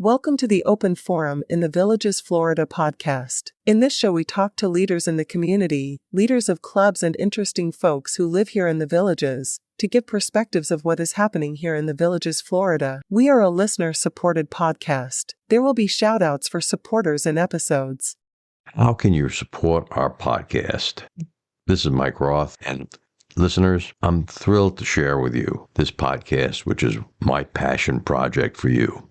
Welcome to the Open Forum in the Villages, Florida podcast. In this show, we talk to leaders in the community, leaders of clubs, and interesting folks who live here in the Villages, to give perspectives of what is happening here in the Villages, Florida. We are a listener-supported podcast. There will be shout-outs for supporters in episodes. How can you support our podcast? This is Mike Roth, and listeners, I'm thrilled to share with you this podcast, which is my passion project for you.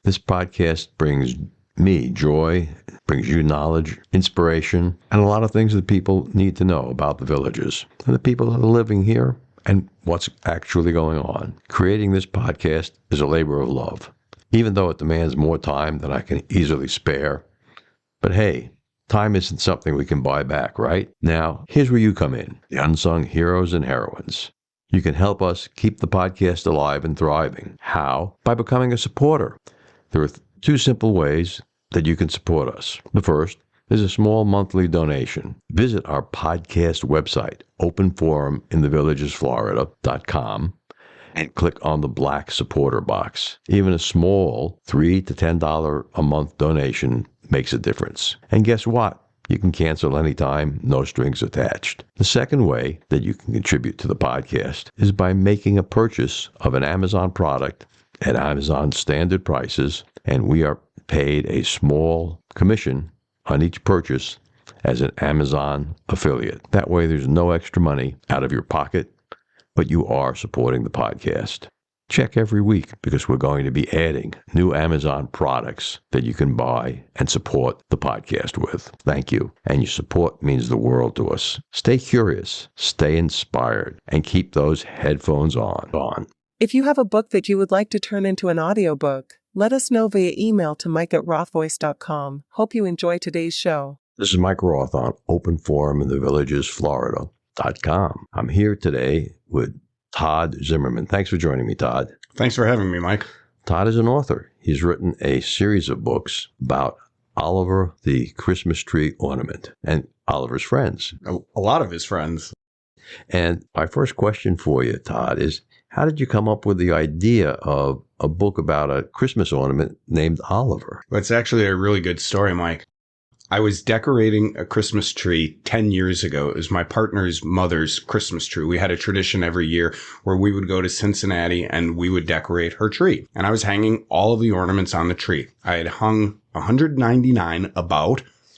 This podcast brings me joy, brings you knowledge, inspiration, and a lot of things that people need to know about the Villages and the people that are living here and what's actually going on. Creating this podcast is a labor of love, even though it demands more time than I can easily spare. But hey, time isn't something we can buy back, right? Now, here's where you come in, the unsung heroes and heroines. You can help us keep the podcast alive and thriving. How? By becoming a supporter. There are two simple ways that you can support us. The first is a small monthly donation. Visit our podcast website, openforuminthevillagesflorida.com, and click on the black supporter box. Even a small $3 to $10 a month donation makes a difference. And guess what? You can cancel anytime, no strings attached. The second way that you can contribute to the podcast is by making a purchase of an Amazon product at Amazon standard prices, and we are paid a small commission on each purchase as an Amazon affiliate. That way there's no extra money out of your pocket, but you are supporting the podcast. Check every week because we're going to be adding new Amazon products that you can buy and support the podcast with. Thank you. And your support means the world to us. Stay curious, stay inspired, and keep those headphones on. If you have a book that you would like to turn into an audiobook, let us know via email to mike@rothvoice.com. Hope you enjoy today's show. This is Mike Roth on Open Forum in the Villages, Florida.com. I'm here today with Todd Zimmerman. Thanks for joining me, Todd. Thanks for having me, Mike. Todd is an author. He's written a series of books about Oliver the Christmas Tree Ornament and Oliver's friends. A lot of his friends. And my first question for you, Todd, is how did you come up with the idea of a book about a Christmas ornament named Oliver? Well, it's actually a really good story, Mike. I was decorating a Christmas tree 10 years ago. It was my partner's mother's Christmas tree. We had a tradition every year where we would go to Cincinnati and we would decorate her tree. And I was hanging all of the ornaments on the tree. I had hung 199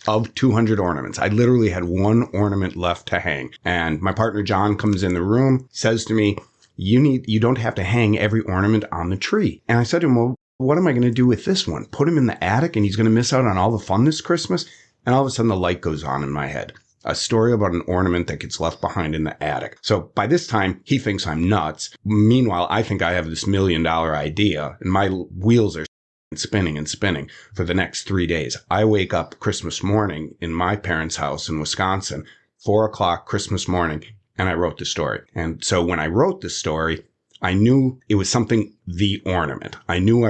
of 200 ornaments. I literally had one ornament left to hang. And my partner John comes in the room, says to me, you don't have to hang every ornament on the tree. And I said to him, well, what am I going to do with this one? Put him in the attic and he's going to miss out on all the fun this Christmas? And all of a sudden the light goes on in my head. A story about an ornament that gets left behind in the attic. So by this time, he thinks I'm nuts. Meanwhile, I think I have this $1 million idea and my wheels are spinning and spinning for the next 3 days. I wake up Christmas morning in my parents' house in Wisconsin, 4:00 Christmas morning, and I wrote the story. And so when I wrote the story, I knew it was something, The Ornament. I knew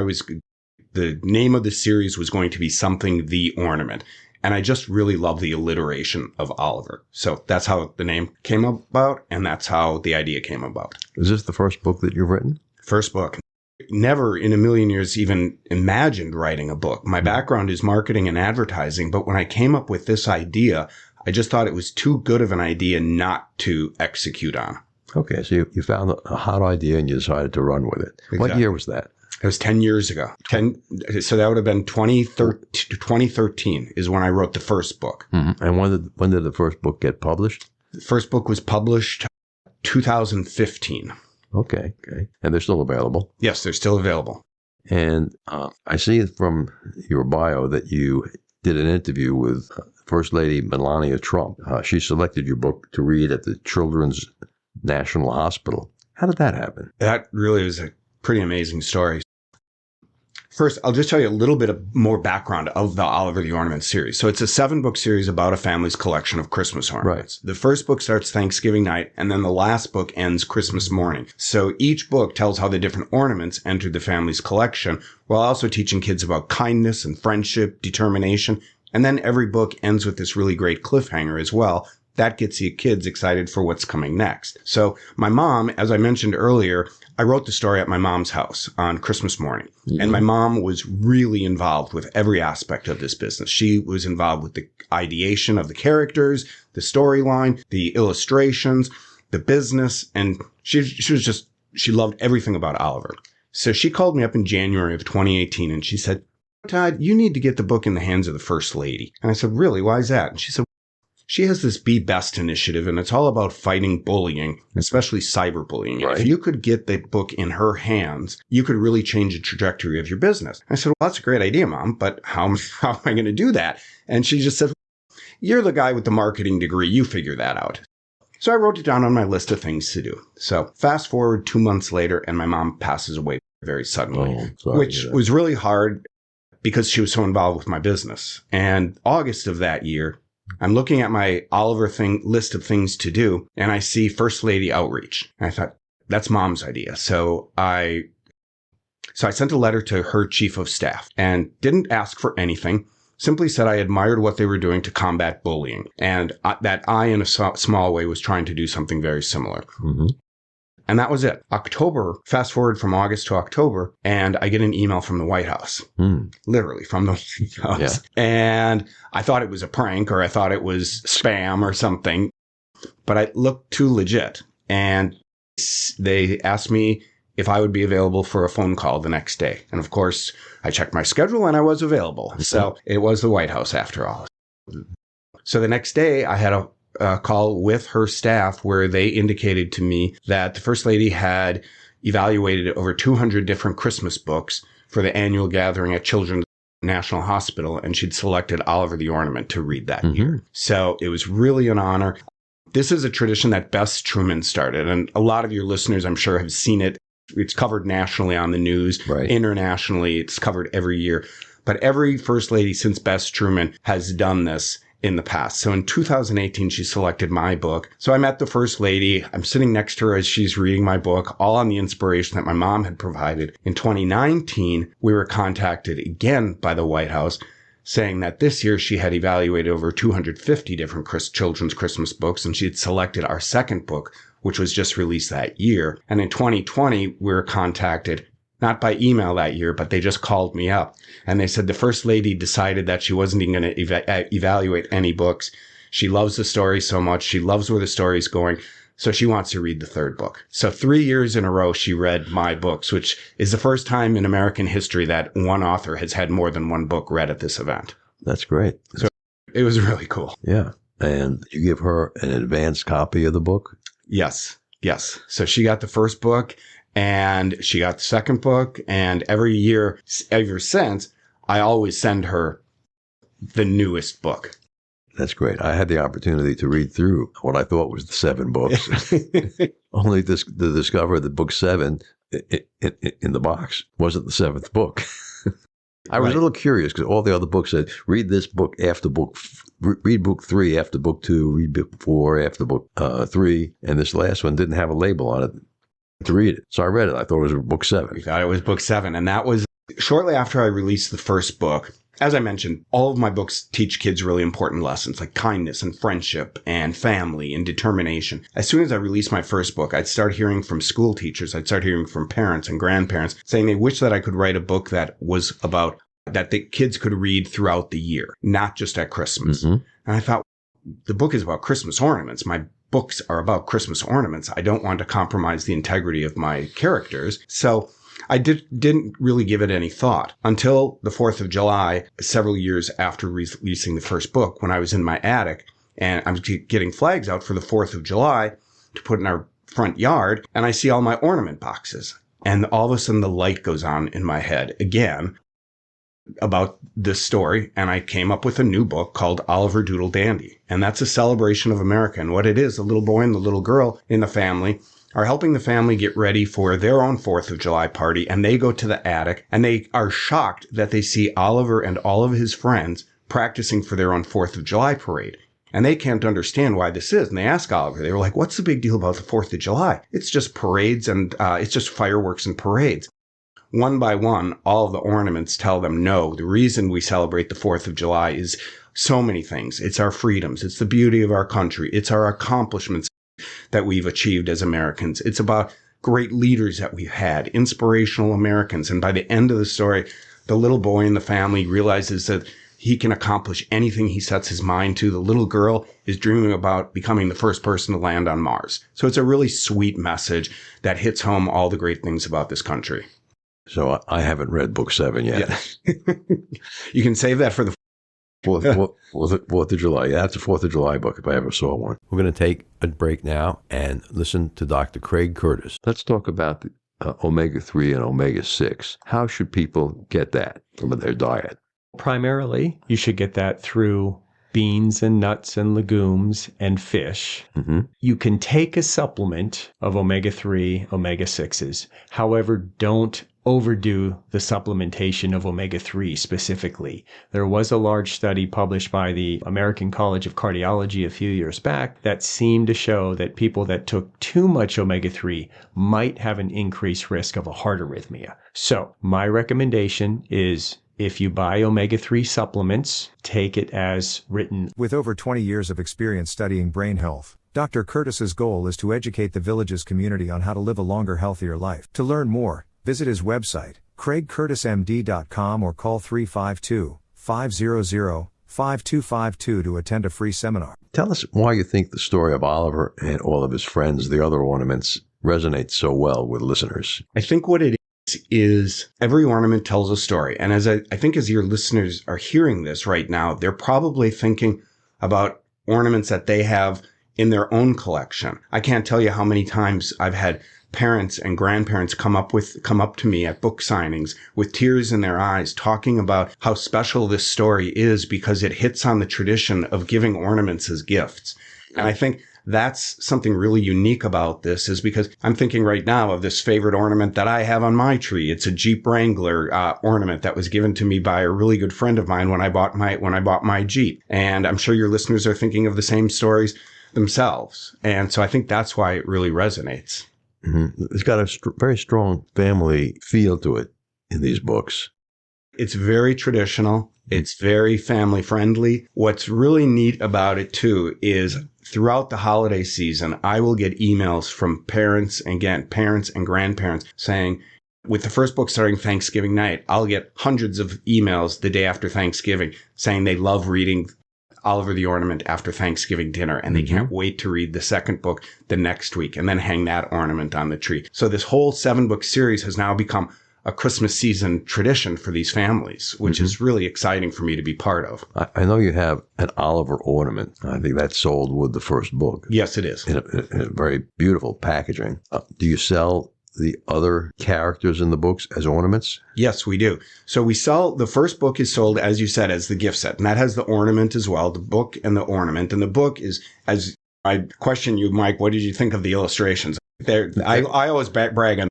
the name of the series was going to be something, The Ornament. And I just really love the alliteration of Oliver. So that's how the name came about, and that's how the idea came about. Is this the first book that you've written? First book. Never in a million years even imagined writing a book. My background is marketing and advertising, but when I came up with this idea, I just thought it was too good of an idea not to execute on. Okay, so you found a hot idea and you decided to run with it. Exactly. What year was that? It was 10 years ago. So that would have been 2013 is when I wrote the first book. Mm-hmm. And when did the first book get published? The first book was published 2015. Okay. And they're still available? Yes, they're still available. And I see from your bio that you did an interview with First Lady Melania Trump. She selected your book to read at the Children's National Hospital. How did that happen? That really was a pretty amazing story. First, I'll just tell you a little bit more background of the Oliver the Ornament series. So it's a 7-book series about a family's collection of Christmas ornaments. Right. The first book starts Thanksgiving night, and then the last book ends Christmas morning. So each book tells how the different ornaments entered the family's collection, while also teaching kids about kindness and friendship, determination. And then every book ends with this really great cliffhanger as well, that gets the kids excited for what's coming next. So my mom, as I mentioned earlier, I wrote the story at my mom's house on Christmas morning. Mm-hmm. And my mom was really involved with every aspect of this business. She was involved with the ideation of the characters, the storyline, the illustrations, the business. And she loved everything about Oliver. So she called me up in January of 2018 and she said, Todd, you need to get the book in the hands of the First Lady. And I said, really? Why is that? And she said, she has this Be Best initiative, and it's all about fighting bullying, especially cyberbullying. Right. If you could get the book in her hands, you could really change the trajectory of your business. I said, well, that's a great idea, Mom, but how am I going to do that? And she just said, you're the guy with the marketing degree. You figure that out. So I wrote it down on my list of things to do. So fast forward 2 months later, and my mom passes away very suddenly, which was really hard because she was so involved with my business. And August of that year, I'm looking at my Oliver list of things to do, and I see First Lady Outreach. And I thought, that's Mom's idea. So I sent a letter to her chief of staff and didn't ask for anything, simply said I admired what they were doing to combat bullying, and that I, in a small way, was trying to do something very similar. Mm-hmm. And that was it. October, fast forward from August to October, and I get an email from the White House, literally from the White House. Yeah. And I thought it was a prank, or I thought it was spam or something, but I looked too legit. And they asked me if I would be available for a phone call the next day. And of course, I checked my schedule and I was available. Mm-hmm. So it was the White House after all. So the next day I had a call with her staff where they indicated to me that the First Lady had evaluated over 200 different Christmas books for the annual gathering at Children's National Hospital, and she'd selected Oliver the Ornament to read that year. So it was really an honor. This is a tradition that Bess Truman started, and a lot of your listeners, I'm sure, have seen it. It's covered nationally on the news, right. Internationally, it's covered every year. But every First Lady since Bess Truman has done this in the past. So in 2018, she selected my book. So I met the First Lady. I'm sitting next to her as she's reading my book, all on the inspiration that my mom had provided. In 2019, we were contacted again by the White House saying that this year she had evaluated over 250 different children's Christmas books, and she had selected our second book, which was just released that year. And in 2020, we were contacted not by email that year, but they just called me up and they said the First Lady decided that she wasn't even going to evaluate any books. She loves the story so much. She loves where the story is going. So she wants to read the third book. So 3 years in a row, she read my books, which is the first time in American history that one author has had more than one book read at this event. That's great. So it was really cool. Yeah. And you give her an advanced copy of the book? Yes. So she got the first book. And she got the second book, and every year ever since, I always send her the newest book. That's great. I had the opportunity to read through what I thought was the 7 books, only to discover that book 7 in the box wasn't the 7th book. I was a little curious because all the other books said, read this book after read book 3 after book 2, read book 4 after book 3, and this last one didn't have a label on it to read it. So I read it. I thought it was book 7. We thought it was book 7. And that was shortly after I released the first book. As I mentioned, all of my books teach kids really important lessons like kindness and friendship and family and determination. As soon as I released my first book, I'd start hearing from school teachers. I'd start hearing from parents and grandparents saying they wish that I could write a book that was about that the kids could read throughout the year, not just at Christmas. Mm-hmm. And I thought, the book is about Christmas ornaments. My books are about Christmas ornaments. I don't want to compromise the integrity of my characters. So I didn't really give it any thought until the 4th of July, several years after releasing the first book, when I was in my attic and I'm getting flags out for the 4th of July to put in our front yard. And I see all my ornament boxes. And all of a sudden the light goes on in my head again about this story, and I came up with a new book called Oliver Doodle Dandy. And that's a celebration of America. And what it is, the little boy and the little girl in the family are helping the family get ready for their own 4th of July party. And they go to the attic and they are shocked that they see Oliver and all of his friends practicing for their own 4th of July parade. And they can't understand why this is. And they ask Oliver, they were like, what's the big deal about the 4th of July? It's just parades and it's just fireworks and parades. One by one, all of the ornaments tell them, no, the reason we celebrate the 4th of July is so many things. It's our freedoms. It's the beauty of our country. It's our accomplishments that we've achieved as Americans. It's about great leaders that we've had, inspirational Americans. And by the end of the story, the little boy in the family realizes that he can accomplish anything he sets his mind to. The little girl is dreaming about becoming the first person to land on Mars. So it's a really sweet message that hits home all the great things about this country. So I haven't read book 7 yet. Yeah. You can save that for the 4th of July. Yeah, that's a 4th of July book if I ever saw one. We're going to take a break now and listen to Dr. Craig Curtis. Let's talk about the omega-3 and omega-6. How should people get that from their diet? Primarily, you should get that through beans and nuts and legumes and fish. Mm-hmm. You can take a supplement of omega-3, omega-6s. However, don't overdo the supplementation of omega-3 specifically. There was a large study published by the American College of Cardiology a few years back that seemed to show that people that took too much omega-3 might have an increased risk of a heart arrhythmia. So my recommendation is, if you buy omega-3 supplements, take it as written. With over 20 years of experience studying brain health, Dr. Curtis's goal is to educate the village's community on how to live a longer, healthier life. To learn more, visit his website, craigcurtismd.com, or call 352-500-5252 to attend a free seminar. Tell us why you think the story of Oliver and all of his friends, the other ornaments, resonates so well with listeners. I think what it is every ornament tells a story. And as I think as your listeners are hearing this right now, they're probably thinking about ornaments that they have in their own collection. I can't tell you how many times I've had parents and grandparents come up to me at book signings with tears in their eyes, talking about how special this story is because it hits on the tradition of giving ornaments as gifts. And I think that's something really unique about this, is because I'm thinking right now of this favorite ornament that I have on my tree. It's a Jeep Wrangler ornament that was given to me by a really good friend of mine when I bought my Jeep. And I'm sure your listeners are thinking of the same stories themselves. And so I think that's why it really resonates. Mm-hmm. It's got a very strong family feel to it in these books. It's very traditional. It's very family friendly. What's really neat about it too is throughout the holiday season, I will get emails from parents and grandparents saying, with the first book starting Thanksgiving night, I'll get hundreds of emails the day after Thanksgiving saying they love reading Oliver the Ornament after Thanksgiving dinner, and they can't wait to read the second book the next week and then hang that ornament on the tree. So this whole 7-book series has now become a Christmas season tradition for these families, which is really exciting for me to be part of. I know you have an Oliver ornament. I think that's sold with the first book. Yes, it is. In a very beautiful packaging. Do you sell the other characters in the books as ornaments? Yes, we do. So we sell, the first book is sold, as you said, as the gift set. And that has the ornament as well, the book and the ornament. And the book is, as I question you, Mike, what did you think of the illustrations? I always brag on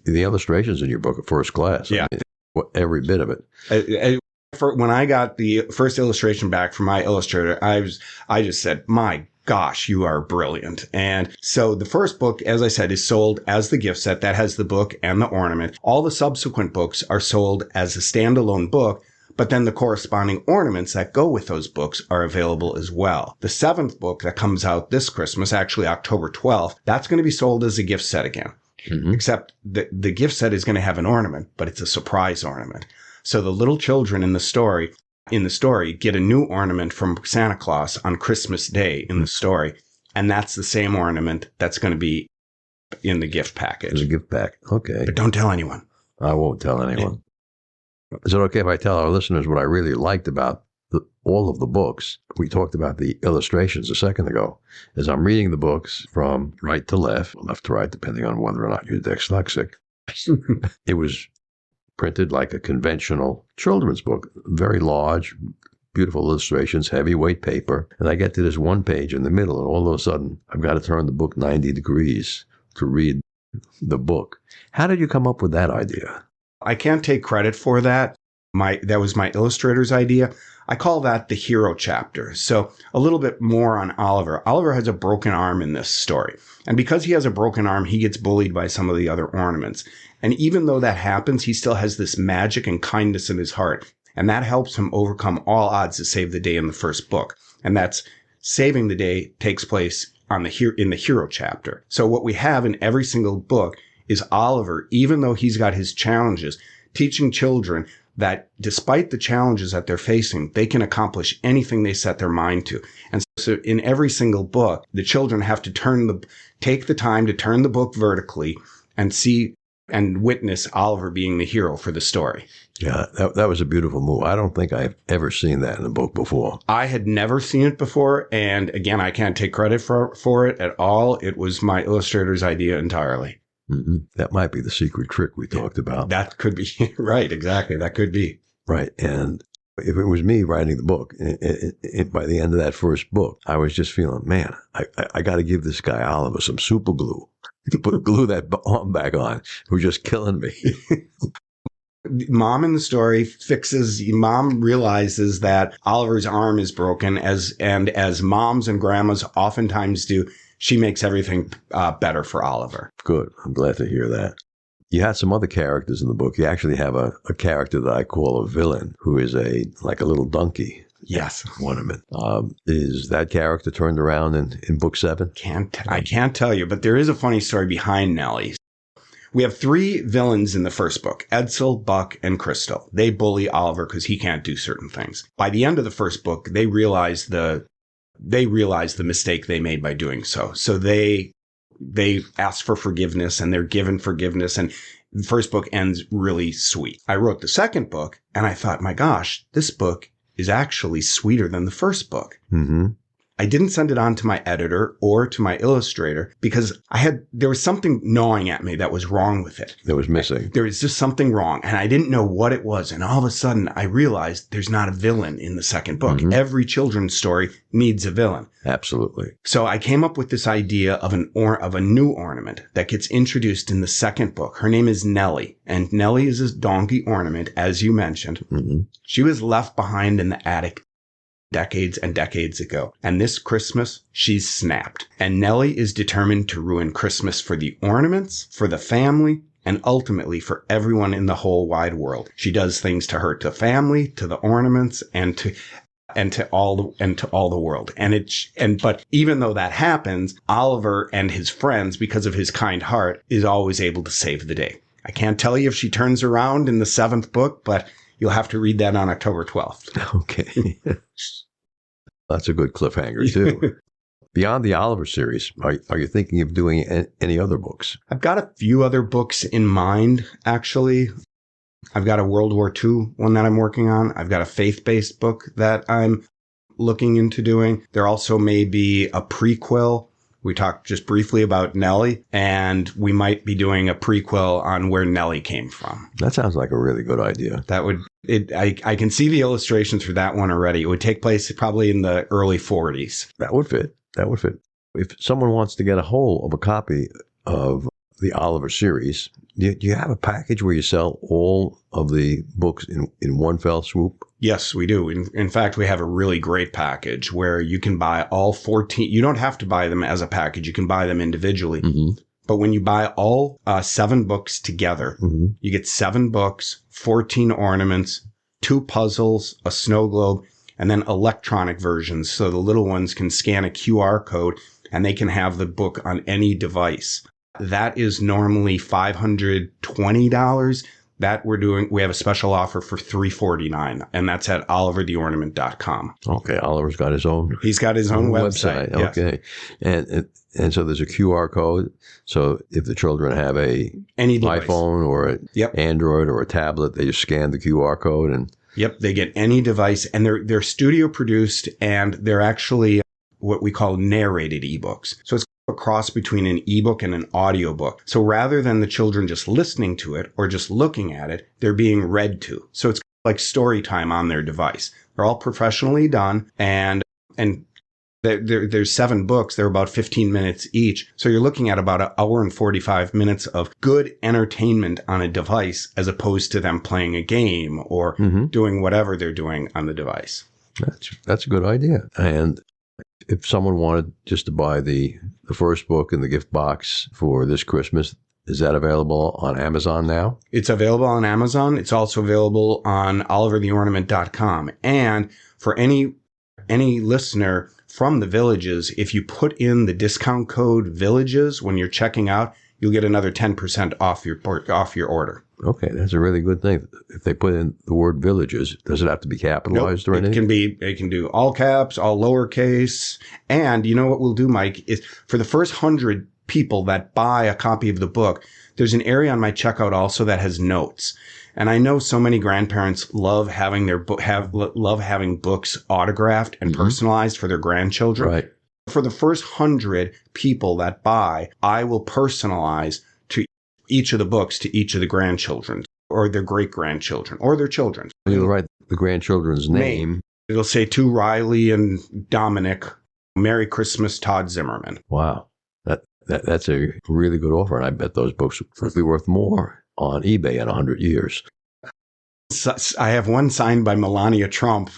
the illustrations in your book are first class. Yeah. I mean, every bit of it. When I got the first illustration back from my illustrator, I just said, my gosh, you are brilliant. And so the first book, as I said, is sold as the gift set that has the book and the ornament. All the subsequent books are sold as a standalone book, but then the corresponding ornaments that go with those books are available as well. The 7th book that comes out this Christmas, actually October 12th, that's going to be sold as a gift set again. Mm-hmm. Except the gift set is going to have an ornament, but it's a surprise ornament. So the little children in the story get a new ornament from Santa Claus on Christmas Day in the story. And that's the same ornament that's going to be in the gift package. It's a gift pack. Okay. But don't tell anyone. I won't tell anyone. Is it okay if I tell our listeners what I really liked about all of the books? We talked about the illustrations a second ago. As I'm reading the books from right to left, left to right, depending on whether or not you're dyslexic, it was printed like a conventional children's book, very large, beautiful illustrations, heavyweight paper. And I get to this one page in the middle, and all of a sudden, I've got to turn the book 90 degrees to read the book. How did you come up with that idea? I can't take credit for that. That was my illustrator's idea. I call that the hero chapter. So a little bit more on Oliver. Oliver has a broken arm in this story. And because he has a broken arm, he gets bullied by some of the other ornaments. And even though that happens, he still has this magic and kindness in his heart. And that helps him overcome all odds to save the day in the first book. And that's saving the day takes place in the hero chapter. So what we have in every single book is Oliver, even though he's got his challenges, teaching children that despite the challenges that they're facing, they can accomplish anything they set their mind to. And so in every single book, the children have to take the time to turn the book vertically and see and witness Oliver being the hero for the story. Yeah, that was a beautiful move. I don't think I've ever seen that in a book before. I had never seen it before. And again, I can't take credit for it at all. It was my illustrator's idea entirely. Mm-hmm. That might be the secret trick we talked about. That could be right. Exactly. That could be. Right. And if it was me writing the book, by the end of that first book, I was just feeling, man, I got to give this guy Oliver some super glue to glue that arm back on. Who's just killing me. Mom in the story Mom realizes that Oliver's arm is broken, as moms and grandmas oftentimes do. She makes everything better for Oliver. Good. I'm glad to hear that. You had some other characters in the book. You actually have a character that I call a villain, who is like a little donkey. Yes. Ornament. Is that character turned around in book 7? I can't tell you, but there is a funny story behind Nellie. We have 3 villains in the first book, Edsel, Buck, and Crystal. They bully Oliver because he can't do certain things. By the end of the first book, they realize the mistake they made by doing so. So they ask for forgiveness, and they're given forgiveness, and the first book ends really sweet. I wrote the second book, and I thought, my gosh, this book is actually sweeter than the first book. Mm-hmm. I didn't send it on to my editor or to my illustrator because there was something gnawing at me that was wrong with it. That was missing. There was just something wrong, and I didn't know what it was. And all of a sudden, I realized there's not a villain in the second book. Mm-hmm. Every children's story needs a villain. Absolutely. So I came up with this idea of a new ornament that gets introduced in the second book. Her name is Nellie, and Nellie is a donkey ornament, as you mentioned. Mm-hmm. She was left behind in the attic decades and decades ago. And this Christmas, she's snapped. And Nellie is determined to ruin Christmas for the ornaments, for the family, and ultimately for everyone in the whole wide world. She does things to hurt the family, to the ornaments, and to all the world. But even though that happens, Oliver and his friends, because of his kind heart, is always able to save the day. I can't tell you if she turns around in the 7th book, but you'll have to read that on October 12th. Okay. That's a good cliffhanger, too. Beyond the Oliver series, are you thinking of doing any other books? I've got a few other books in mind, actually. I've got a World War II one that I'm working on. I've got a faith-based book that I'm looking into doing. There also may be a prequel. We talked just briefly about Nellie, and we might be doing a prequel on where Nellie came from. That sounds like a really good idea. I can see the illustrations for that one already. It would take place probably in the early 40s. That would fit. If someone wants to get a hold of a copy of the Oliver series, do you have a package where you sell all of the books in one fell swoop? Yes, we do. In fact, we have a really great package where you can buy all 14. You don't have to buy them as a package. You can buy them individually. Mm-hmm. But when you buy all 7 books together, mm-hmm. you get 7 books, 14 ornaments, 2 puzzles, a snow globe, and then electronic versions. So the little ones can scan a QR code and they can have the book on any device. That is normally $520. We have a special offer for $349, and that's at olivertheornament.com. Okay, Oliver's got his own. He's got his own website. Yes. Okay, and so there's a QR code. So if the children have any iPhone or an Android or a tablet, they just scan the QR code and. Yep, they get any device, and they're studio produced, and they're actually what we call narrated ebooks. So it's a cross between an ebook and an audiobook. So rather than the children just listening to it or just looking at it, they're being read to. So it's like story time on their device. They're all professionally done, and there's 7 books. They're about 15 minutes each. So you're looking at about 1 hour and 45 minutes of good entertainment on a device as opposed to them playing a game or mm-hmm. doing whatever they're doing on the device. That's a good idea. And if someone wanted just to buy the first book in the gift box for this Christmas, Is that available on Amazon now? It's available on Amazon. It's also available on olivertheornament.com. And for any listener from the Villages, if you put in the discount code Villages when you're checking out, you'll get another 10% off your order. Okay, that's a really good thing. If they put in the word Villages, does it have to be capitalized or anything? It can do all caps, all lowercase. And you know what we'll do, Mike, is for the first 100 people that buy a copy of the book, there's an area on my checkout also that has notes. And I know so many grandparents love having love having books autographed and personalized for their grandchildren. Right. For the first 100 people that buy, I will personalize to each of the books to each of the grandchildren or their great-grandchildren or their children. You'll write the grandchildren's name. It'll say to Riley and Dominic, Merry Christmas, Todd Zimmerman. Wow. That's a really good offer, and I bet those books will be worth more on eBay in 100 years. So, I have one signed by Melania Trump.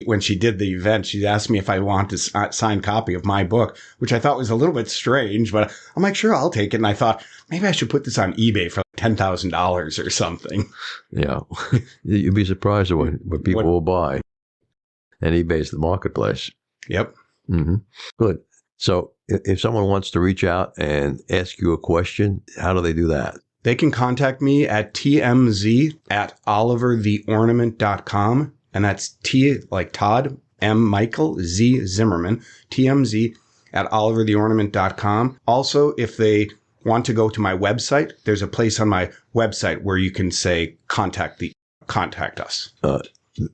When she did the event, she asked me if I want a signed copy of my book, which I thought was a little bit strange, but I'm like, sure, I'll take it. And I thought, maybe I should put this on eBay for like $10,000 or something. Yeah. You'd be surprised at what people will buy. And eBay's the marketplace. Yep. Mm-hmm. Good. So if someone wants to reach out and ask you a question, how do they do that? They can contact me at tmz@olivertheornament.com. And that's T like Todd, M Michael, Z Zimmerman, tmz@olivertheornament.com. Also, if they want to go to my website, there's a place on my website where you can say contact us.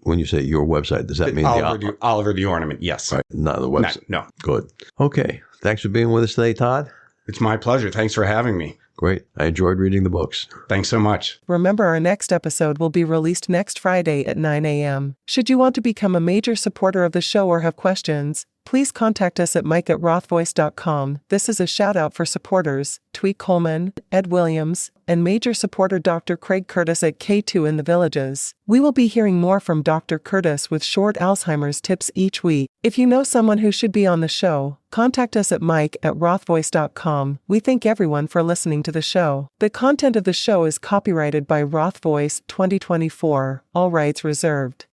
When you say your website, does that mean Oliver the Ornament? Yes. Right, not the website. No. Good. Okay. Thanks for being with us today, Todd. It's my pleasure. Thanks for having me. Great. I enjoyed reading the books. Thanks so much. Remember, our next episode will be released next Friday at 9 a.m. Should you want to become a major supporter of the show or have questions, please contact us at mike@rothvoice.com. This is a shout out for supporters Tweet Coleman, Ed Williams, and major supporter Dr. Craig Curtis at K2 in the Villages. We will be hearing more from Dr. Curtis with short Alzheimer's tips each week. If you know someone who should be on the show, contact us at mike@rothvoice.com. We thank everyone for listening to the show. The content of the show is copyrighted by Roth Voice 2024, all rights reserved.